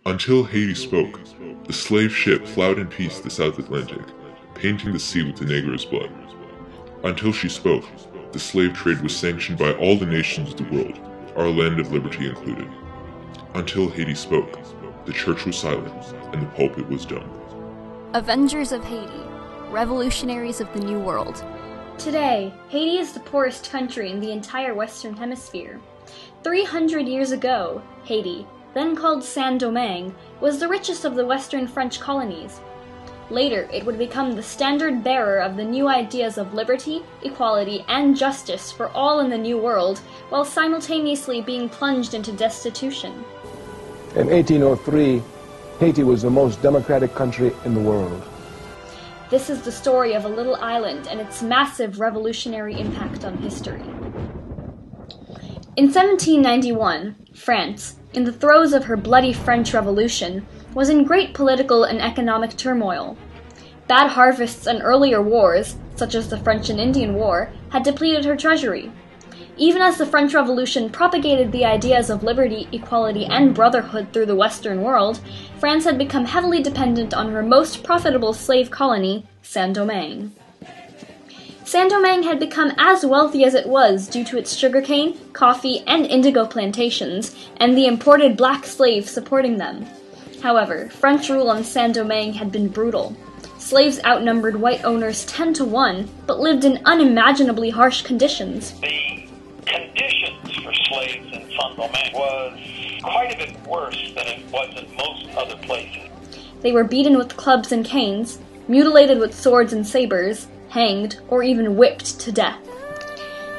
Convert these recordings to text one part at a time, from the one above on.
Until Haiti spoke, the slave ship plowed in peace the South Atlantic, painting the sea with the Negro's blood. Until she spoke, the slave trade was sanctioned by all the nations of the world, our land of liberty included. Until Haiti spoke, the church was silent and the pulpit was dumb. Avengers of Haiti, Revolutionaries of the New World. Today, Haiti is the poorest country in the entire Western Hemisphere. 300 years ago, Haiti, then called Saint-Domingue, was the richest of the Western French colonies. Later, it would become the standard bearer of the new ideas of liberty, equality, and justice for all in the New World, while simultaneously being plunged into destitution. In 1803, Haiti was the most democratic country in the world. This is the story of a little island and its massive revolutionary impact on history. In 1791, France, in the throes of her bloody French Revolution, was in great political and economic turmoil. Bad harvests and earlier wars, such as the French and Indian War, had depleted her treasury. Even as the French Revolution propagated the ideas of liberty, equality, and brotherhood through the Western world, France had become heavily dependent on her most profitable slave colony, Saint-Domingue. Saint-Domingue had become as wealthy as it was due to its sugarcane, coffee, and indigo plantations, and the imported black slaves supporting them. However, French rule on Saint-Domingue had been brutal. Slaves outnumbered white owners 10 to 1, but lived in unimaginably harsh conditions. The conditions for slaves in Saint-Domingue was quite a bit worse than it was in most other places. They were beaten with clubs and canes, mutilated with swords and sabers, hanged, or even whipped to death.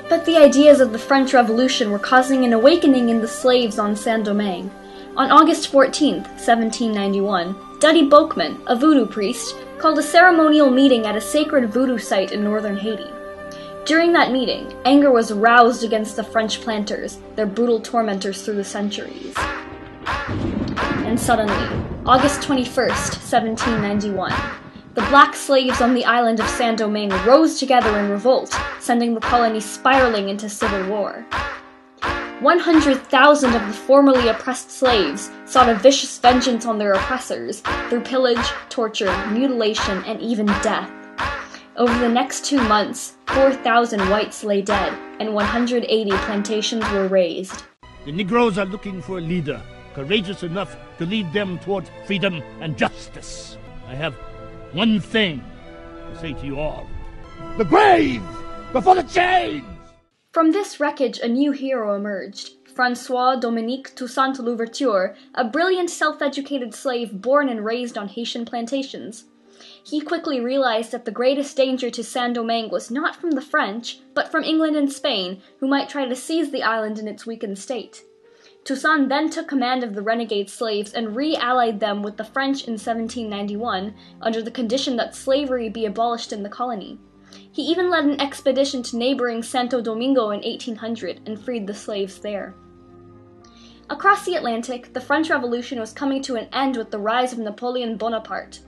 But the ideas of the French Revolution were causing an awakening in the slaves on Saint-Domingue. On August 14, 1791, Duddy Boukman, a voodoo priest, called a ceremonial meeting at a sacred voodoo site in northern Haiti. During that meeting, anger was roused against the French planters, their brutal tormentors through the centuries. And suddenly, August 21, 1791, the black slaves on the island of Saint-Domingue rose together in revolt, sending the colony spiraling into civil war. 100,000 of the formerly oppressed slaves sought a vicious vengeance on their oppressors through pillage, torture, mutilation, and even death. Over the next 2 months, 4,000 whites lay dead, and 180 plantations were razed. The Negroes are looking for a leader, courageous enough to lead them toward freedom and justice. I have one thing to say to you all. The grave before the chains! From this wreckage, a new hero emerged, François Dominique Toussaint Louverture, a brilliant self-educated slave born and raised on Haitian plantations. He quickly realized that the greatest danger to Saint-Domingue was not from the French, but from England and Spain, who might try to seize the island in its weakened state. Toussaint then took command of the renegade slaves and re-allied them with the French in 1791, under the condition that slavery be abolished in the colony. He even led an expedition to neighboring Santo Domingo in 1800 and freed the slaves there. Across the Atlantic, the French Revolution was coming to an end with the rise of Napoleon Bonaparte.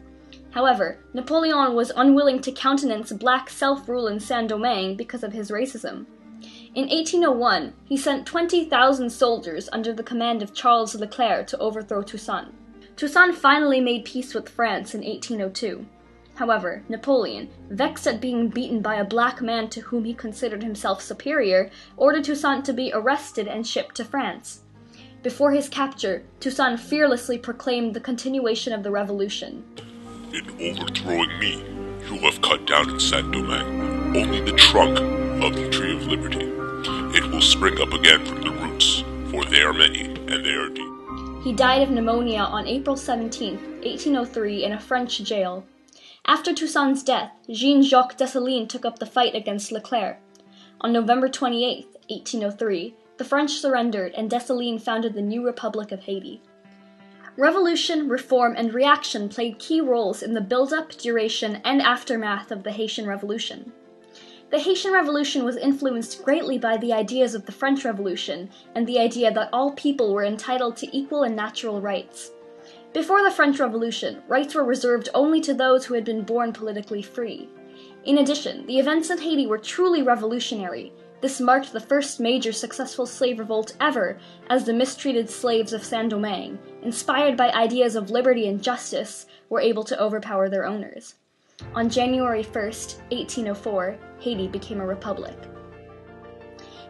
However, Napoleon was unwilling to countenance black self-rule in Saint-Domingue because of his racism. In 1801, he sent 20,000 soldiers under the command of Charles Leclerc to overthrow Toussaint. Toussaint finally made peace with France in 1802. However, Napoleon, vexed at being beaten by a black man to whom he considered himself superior, ordered Toussaint to be arrested and shipped to France. Before his capture, Toussaint fearlessly proclaimed the continuation of the revolution. In overthrowing me, you have cut down in Saint-Domingue only the trunk of the tree of liberty. It will spring up again from the roots, for they are many and they are deep. He died of pneumonia on April 17, 1803, in a French jail. After Toussaint's death, Jean-Jacques Dessalines took up the fight against Leclerc. On November 28, 1803, the French surrendered and Dessalines founded the new Republic of Haiti. Revolution, reform, and reaction played key roles in the build-up, duration, and aftermath of the Haitian Revolution. The Haitian Revolution was influenced greatly by the ideas of the French Revolution and the idea that all people were entitled to equal and natural rights. Before the French Revolution, rights were reserved only to those who had been born politically free. In addition, the events in Haiti were truly revolutionary. This marked the first major successful slave revolt ever, as the mistreated slaves of Saint-Domingue, inspired by ideas of liberty and justice, were able to overpower their owners. On January 1st, 1804, Haiti became a republic.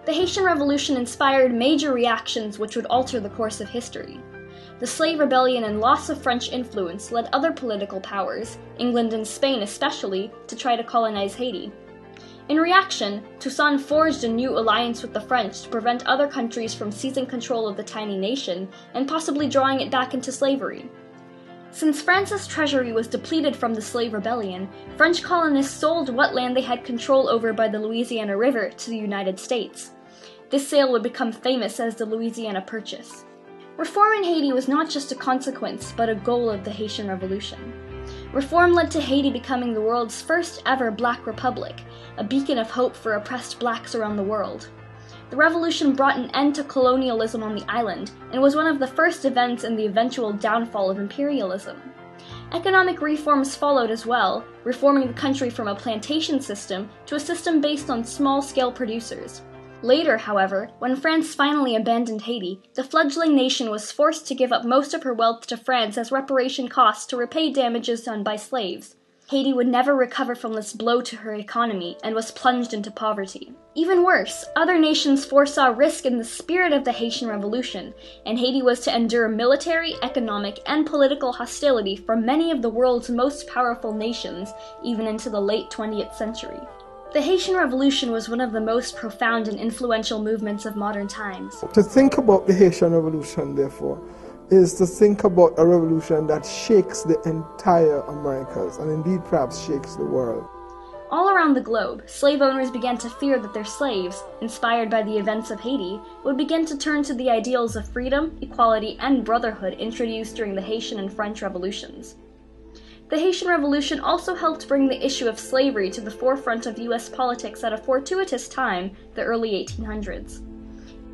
The Haitian Revolution inspired major reactions which would alter the course of history. The slave rebellion and loss of French influence led other political powers, England and Spain especially, to try to colonize Haiti. In reaction, Toussaint forged a new alliance with the French to prevent other countries from seizing control of the tiny nation and possibly drawing it back into slavery. Since France's treasury was depleted from the slave rebellion, French colonists sold what land they had control over by the Louisiana River to the United States. This sale would become famous as the Louisiana Purchase. Reform in Haiti was not just a consequence, but a goal of the Haitian Revolution. Reform led to Haiti becoming the world's first ever black republic, a beacon of hope for oppressed blacks around the world. The revolution brought an end to colonialism on the island and was one of the first events in the eventual downfall of imperialism. Economic reforms followed as well, reforming the country from a plantation system to a system based on small-scale producers. Later, however, when France finally abandoned Haiti, the fledgling nation was forced to give up most of her wealth to France as reparation costs to repay damages done by slaves. Haiti would never recover from this blow to her economy and was plunged into poverty. Even worse, other nations foresaw risk in the spirit of the Haitian Revolution, and Haiti was to endure military, economic, and political hostility from many of the world's most powerful nations, even into the late 20th century. The Haitian Revolution was one of the most profound and influential movements of modern times. To think about the Haitian Revolution, therefore, is to think about a revolution that shakes the entire Americas, and indeed perhaps shakes the world. All around the globe, slave owners began to fear that their slaves, inspired by the events of Haiti, would begin to turn to the ideals of freedom, equality, and brotherhood introduced during the Haitian and French revolutions. The Haitian Revolution also helped bring the issue of slavery to the forefront of U.S. politics at a fortuitous time, the early 1800s.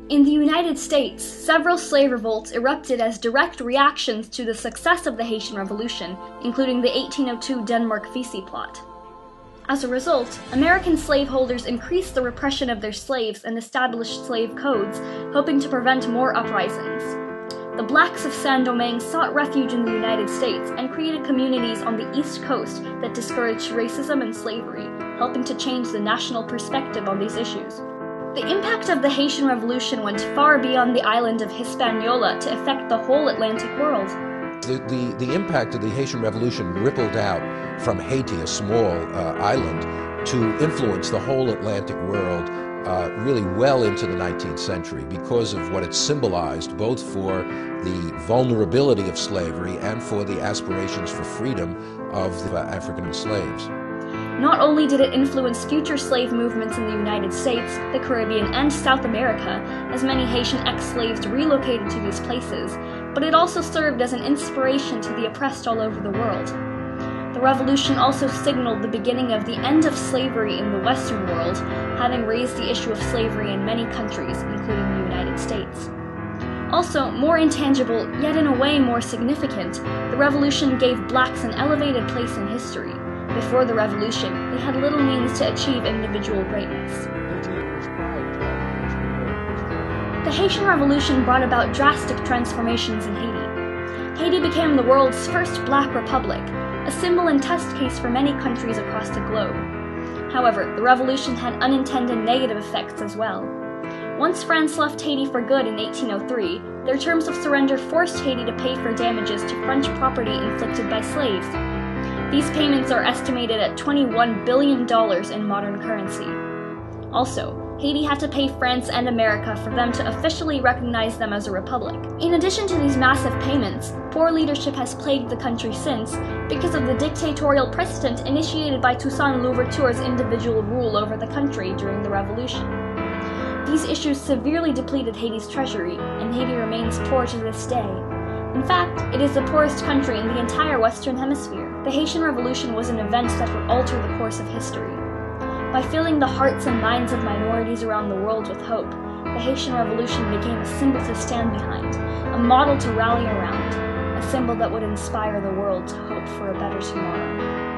In the United States, several slave revolts erupted as direct reactions to the success of the Haitian Revolution, including the 1802 Denmark-Vesey plot. As a result, American slaveholders increased the repression of their slaves and established slave codes, hoping to prevent more uprisings. The blacks of Saint-Domingue sought refuge in the United States and created communities on the East Coast that discouraged racism and slavery, helping to change the national perspective on these issues. The impact of the Haitian Revolution went far beyond the island of Hispaniola to affect the whole Atlantic world. The impact of the Haitian Revolution rippled out from Haiti, a small island, to influence the whole Atlantic world really well into the 19th century because of what it symbolized, both for the vulnerability of slavery and for the aspirations for freedom of the African slaves. Not only did it influence future slave movements in the United States, the Caribbean, and South America, as many Haitian ex-slaves relocated to these places, but it also served as an inspiration to the oppressed all over the world. The revolution also signaled the beginning of the end of slavery in the Western world, having raised the issue of slavery in many countries, including the United States. Also, more intangible, yet in a way more significant, the revolution gave blacks an elevated place in history. Before the revolution, they had little means to achieve individual greatness. The Haitian Revolution brought about drastic transformations in Haiti. Haiti became the world's first black republic, a symbol and test case for many countries across the globe. However, the revolution had unintended negative effects as well. Once France left Haiti for good in 1803, their terms of surrender forced Haiti to pay for damages to French property inflicted by slaves. These payments are estimated at $21 billion in modern currency. Also, Haiti had to pay France and America for them to officially recognize them as a republic. In addition to these massive payments, poor leadership has plagued the country since because of the dictatorial precedent initiated by Toussaint Louverture's individual rule over the country during the revolution. These issues severely depleted Haiti's treasury, and Haiti remains poor to this day. In fact, it is the poorest country in the entire Western Hemisphere. The Haitian Revolution was an event that would alter the course of history. By filling the hearts and minds of minorities around the world with hope, the Haitian Revolution became a symbol to stand behind, a model to rally around, a symbol that would inspire the world to hope for a better tomorrow.